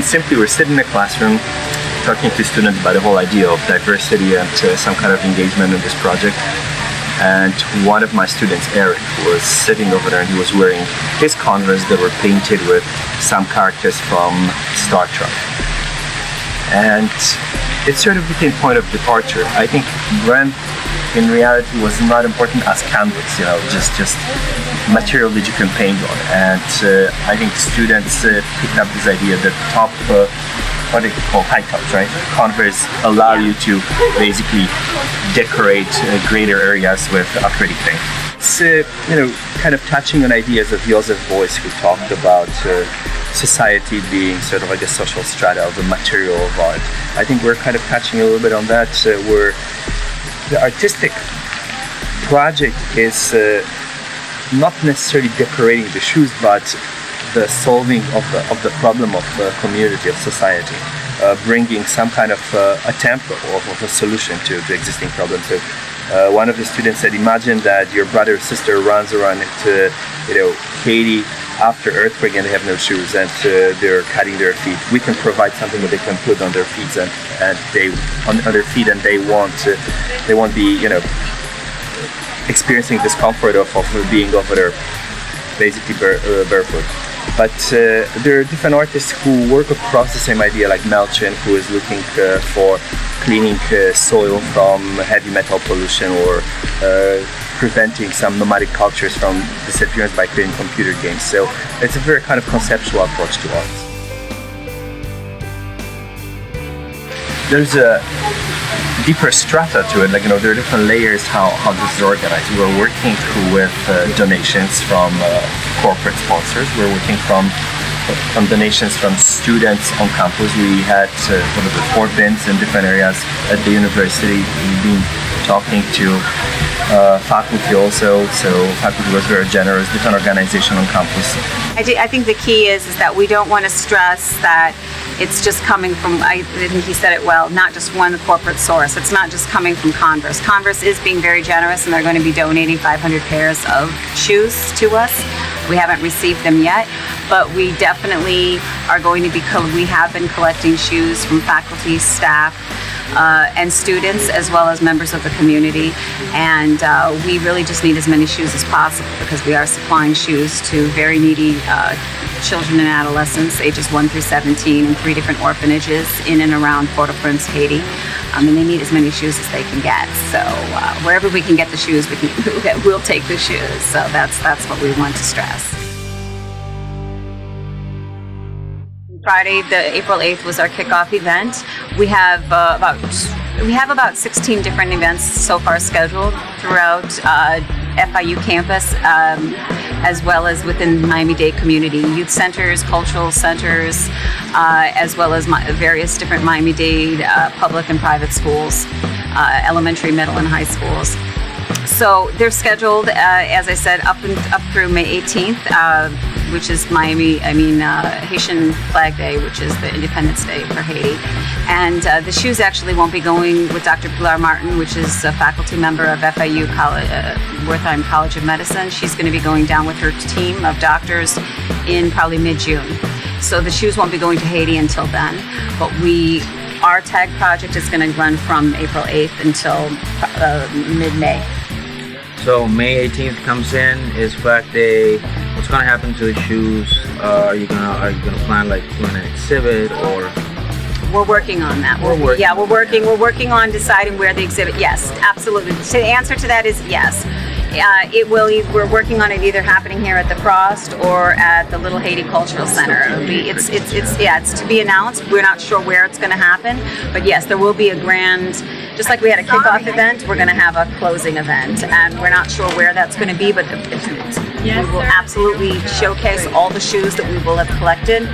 simply we're sitting in a classroom talking to students about the whole idea of diversity and some kind of engagement in this project. And one of my students, Eric, was sitting over there and he was wearing his Converse that were painted with some characters from Star Trek. And it sort of became point of departure. I think brand in reality was not important as canvas, just material that you can paint on. And I think students picked up this idea that top what they call high tops, right? Converse allow you to basically decorate greater areas with acrylic paint. It's kind of touching on ideas of Joseph Beuys, who talked about society being sort of like a social strata of the material of art. I think we're kind of touching a little bit on that, where the artistic project is not necessarily decorating the shoes, but the solving of the problem of the community, of society, bringing some kind of attempt of a solution to existing problems. So one of the students said, imagine that your brother or sister runs around to Haiti after earthquake and they have no shoes and they're cutting their feet. We can provide something that they can put on their feet and they won't be experiencing discomfort of being over there basically barefoot. But there are different artists who work across the same idea, like Melchin, who is looking for cleaning soil from heavy metal pollution or preventing some nomadic cultures from disappearance by creating computer games. So it's a very kind of conceptual approach to art. There's a deeper strata to it, there are different layers how this is organized. We're working with donations from corporate sponsors. We're working from donations from students on campus. We had 4 bins in different areas at the university. We've been talking to faculty also, so faculty was very generous, different organization on campus. I think the key is that we don't want to stress that it's just coming from, I think he said it well, not just one corporate source. It's not just coming from Converse. Converse is being very generous and they're going to be donating 500 pairs of shoes to us. We haven't received them yet, but we definitely are going to be, we have been collecting shoes from faculty, staff, and students, as well as members of the community. And we really just need as many shoes as possible because we are supplying shoes to very needy children and adolescents, ages 1 through 17, in 3 different orphanages in and around Port-au-Prince, Haiti. And they need as many shoes as they can get. So wherever we can get the shoes, we'll take the shoes. So that's what we want to stress. Friday, the April 8th, was our kickoff event. We have about 16 different events so far scheduled throughout FIU campus, as well as within Miami-Dade community, youth centers, cultural centers, as well as various different Miami-Dade public and private schools, elementary, middle, and high schools. So they're scheduled, as I said, up through May 18th, which is Haitian Flag Day, which is the Independence Day for Haiti. And the shoes actually won't be going with Dr. Pilar Martin, which is a faculty member of FIU Wertheim College of Medicine. She's going to be going down with her team of doctors in probably mid-June. So the shoes won't be going to Haiti until then. But our TAG project is going to run from April 8th until mid-May. So May 18th comes in, is Flag Day. What's going to happen to the shoes? Are you gonna plan like doing an exhibit or? We're working on that. We're working on deciding where the exhibit. Yes, absolutely. So the answer to that is yes. It will. We're working on it either happening here at the Frost or at the Little Haiti Cultural Center. It's to be announced. We're not sure where it's going to happen, but yes, there will be a grand. Just like we had a kickoff event, we're going to have a closing event, and we're not sure where that's going to be, but we will absolutely showcase all the shoes that we will have collected,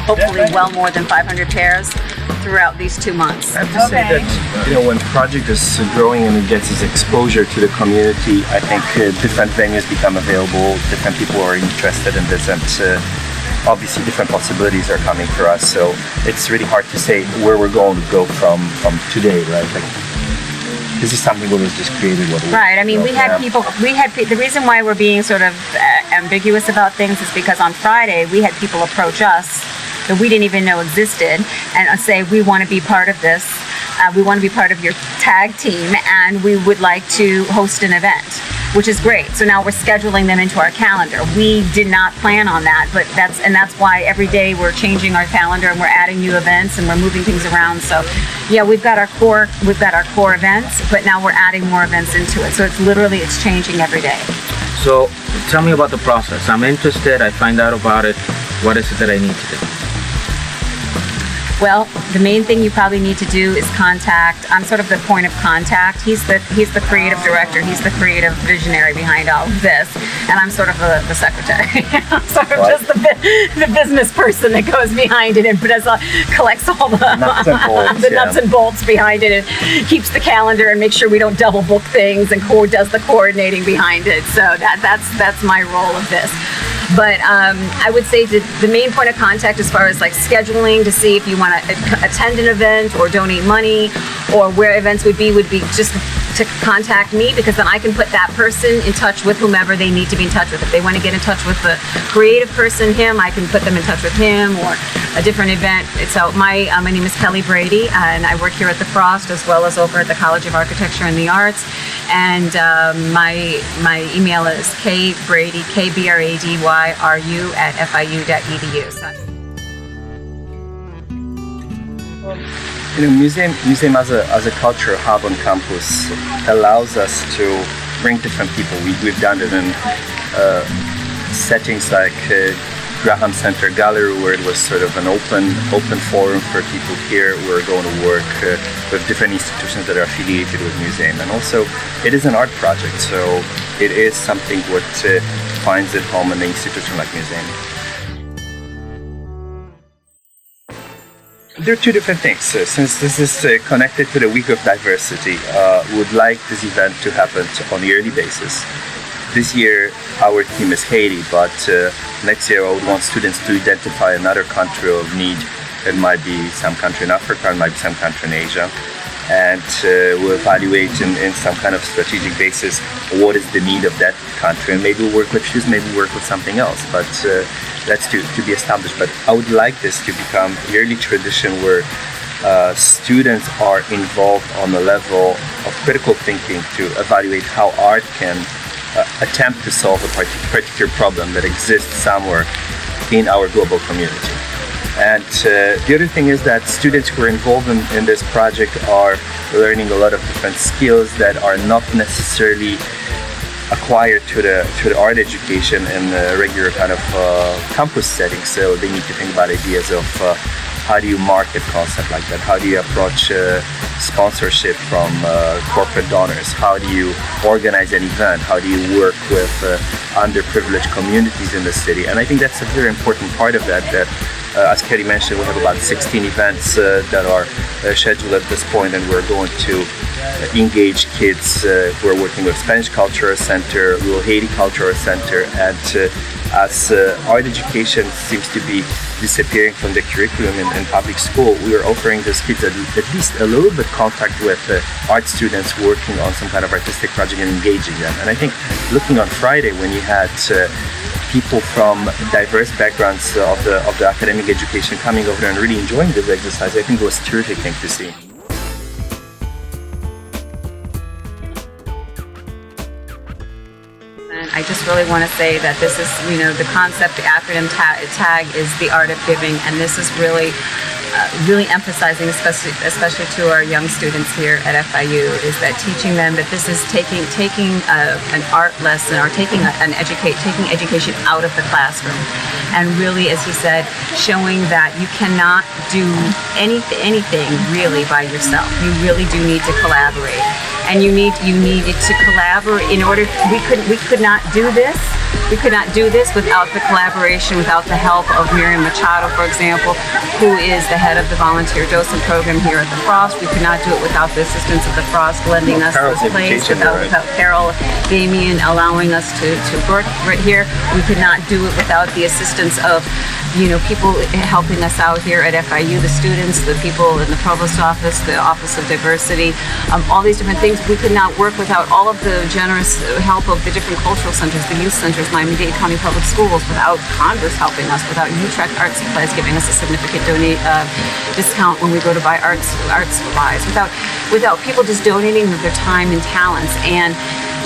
hopefully well more than 500 pairs throughout these 2 months. I have to say that when the project is growing and it gets its exposure to the community, I think different venues become available, different people are interested in this, and obviously different possibilities are coming for us. So it's really hard to say where we're going to go from today, right? This is something that was just created. Right. I mean, we had people. The reason why we're being sort of ambiguous about things is because on Friday we had people approach us that we didn't even know existed, and say, we want to be part of this. We want to be part of your tag team, and we would like to host an event, which is great. So now we're scheduling them into our calendar. We did not plan on that, but that's why every day we're changing our calendar and we're adding new events and we're moving things around. So yeah, we've got our core events, but now we're adding more events into it. So it's changing every day. So tell me about the process. I'm interested, I find out about it. What is it that I need to do? Well, the main thing you probably need to do is contact. I'm sort of the point of contact. He's the creative director. He's the creative visionary behind all of this, and I'm sort of the secretary. I'm sort of just the business person that goes behind it and collects all the nuts and bolts behind it, and keeps the calendar and makes sure we don't double book things, and does the coordinating behind it. So that's my role of this. But I would say the main point of contact as far as like scheduling to see if you want to attend an event or donate money or where events would be just to contact me, because then I can put that person in touch with whomever they need to be in touch with. If they want to get in touch with the creative person, I can put them in touch with him, or a different event. So my name is Kelly Brady, and I work here at the Frost as well as over at the College of Architecture and the Arts. And my email is kbrady, KBRADYRU @FIU.edu. So, museum as a cultural hub on campus allows us to bring different people. We've done it in settings like Graham Center Gallery, where it was sort of an open forum for people here who are going to work with different institutions that are affiliated with museum. And also, it is an art project, so it is something what finds its home in an institution like museum. There are two different things. Since this is connected to the Week of Diversity, would like this event to happen on a yearly basis. This year, our theme is Haiti, but next year I would want students to identify another country of need. It might be some country in Africa, it might be some country in Asia. And we'll evaluate in some kind of strategic basis what is the need of that country, and maybe we'll work with shoes, maybe we'll work with something else, but that's to be established. But I would like this to become a yearly tradition where students are involved on the level of critical thinking to evaluate how art can attempt to solve a particular problem that exists somewhere in our global community. And the other thing is that students who are involved in this project are learning a lot of different skills that are not necessarily acquired to the art education in a regular kind of campus setting. So they need to think about ideas of how do you market concept like that? How do you approach sponsorship from corporate donors? How do you organize an event? How do you work with underprivileged communities in the city? And I think that's a very important part of that. As Kelly mentioned, we have about 16 events that are scheduled at this point, and we're going to engage kids who are working with Spanish Cultural Center, Rural Haiti Cultural Center, and as art education seems to be disappearing from the curriculum in public school, we are offering those kids at least a little bit contact with art students working on some kind of artistic project and engaging them. And I think looking on Friday, when you had people from diverse backgrounds of the academic education coming over there and really enjoying this exercise, I think it was a terrific thing to see. I just really want to say that this is, the concept, the acronym TAG is the art of giving, and this is really emphasizing, especially to our young students here at FIU, is that teaching them that this is taking an art lesson, or taking education out of the classroom, and really, as he said, showing that you cannot do anything really by yourself. You really do need to collaborate. And you needed to collaborate in order. We could not do this. We could not do this without the collaboration, without the help of Miriam Machado, for example, who is the head of the volunteer docent program here at the Frost. We could not do it without the assistance of the Frost lending us this place, without Carol, Damien allowing us to work right here. We could not do it without the assistance of people helping us out here at FIU, the students, the people in the provost office, the Office of Diversity, all these different things. We could not work without all of the generous help of the different cultural centers, the youth centers, Miami-Dade County Public Schools, without Congress helping us, without Utrecht Art Supplies giving us a significant discount when we go to buy art supplies, without people just donating their time and talents. And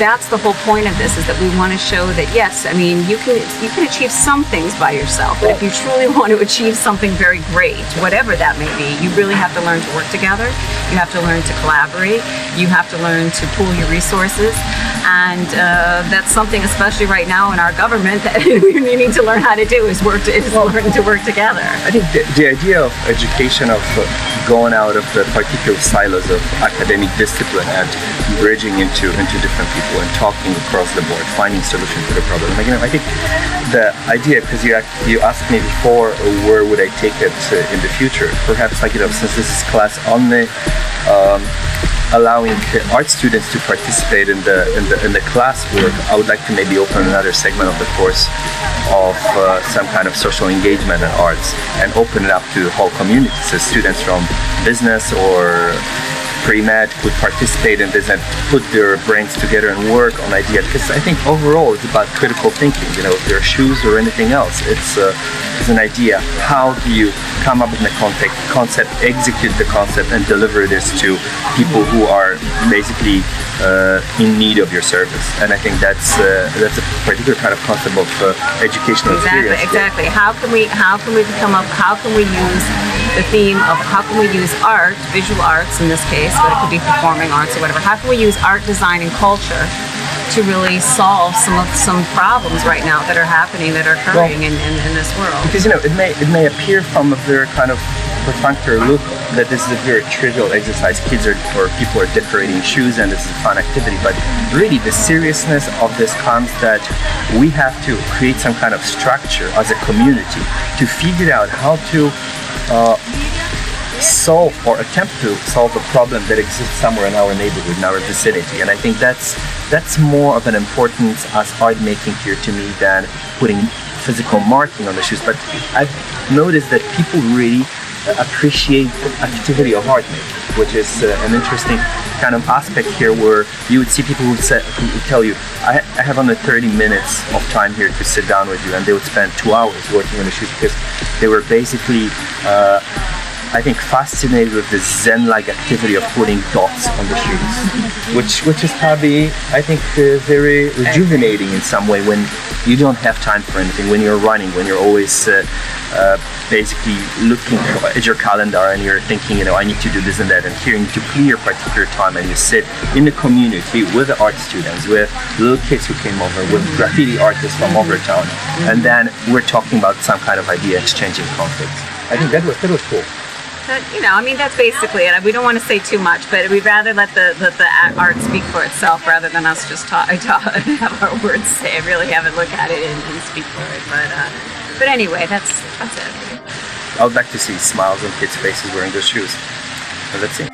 that's the whole point of this, is that we want to show that, yes, I mean, you can achieve some things by yourself, but if you truly want to achieve something very great, whatever that may be, you really have to learn to work together. You have to learn to collaborate. You have to learn to pool your resources. And that's something, especially right now in our government, that we need to learn how to do, is learn to work together. I think the idea of education, of going out of the particular silos of academic discipline and bridging into different people and talking across the board, finding solutions to the problem. Like, I think the idea, because you asked me before, where would I take it in the future? Perhaps, since this is class on the allowing art students to participate in the classwork, I would like to maybe open another segment of the course of some kind of social engagement in arts, and open it up to the whole community, so students from business or pre-med could participate in this and put their brains together and work on ideas. Because I think overall it's about critical thinking. If there are shoes or anything else, it's an idea. How do you come up with a concept, execute the concept, and deliver this to people who are basically in need of your service? And I think that's a particular kind of concept of educational experience. Exactly. How can we use the theme of how can we use art, visual arts in this case, but it could be performing arts or whatever. How can we use art, design, and culture to really solve some problems right now that are happening, that are occurring in this world? Because it may appear from a very kind of perfunctory look that this is a very trivial exercise. Kids or people are decorating shoes and this is a fun activity, but really the seriousness of this comes that we have to create some kind of structure as a community to figure out how to solve or attempt to solve a problem that exists somewhere in our neighborhood, in our vicinity. And I think that's more of an importance as art making here to me than putting physical marking on the shoes. But I've noticed that people really appreciate the activity of art making, which is an interesting kind of aspect here, where you would see people who would tell you, I have only 30 minutes of time here to sit down with you, and they would spend 2 hours working on the shoes because they were basically I think fascinated with this zen-like activity of putting dots on the shoes, which is probably, I think, very rejuvenating in some way when you don't have time for anything, when you're running, when you're always basically looking at your calendar and you're thinking, I need to do this and that, and here you need to clear particular time, and you sit in the community with the art students, with little kids who came over, with graffiti artists from Overtown, and then we're talking about some kind of idea exchanging conflicts. I think that was cool. That's basically it. We don't want to say too much, but we'd rather let the art speak for itself rather than us just have our words say it. Really have it look at it and speak for it. But anyway, that's it. I would like to see smiles on kids' faces wearing those shoes. Let's see.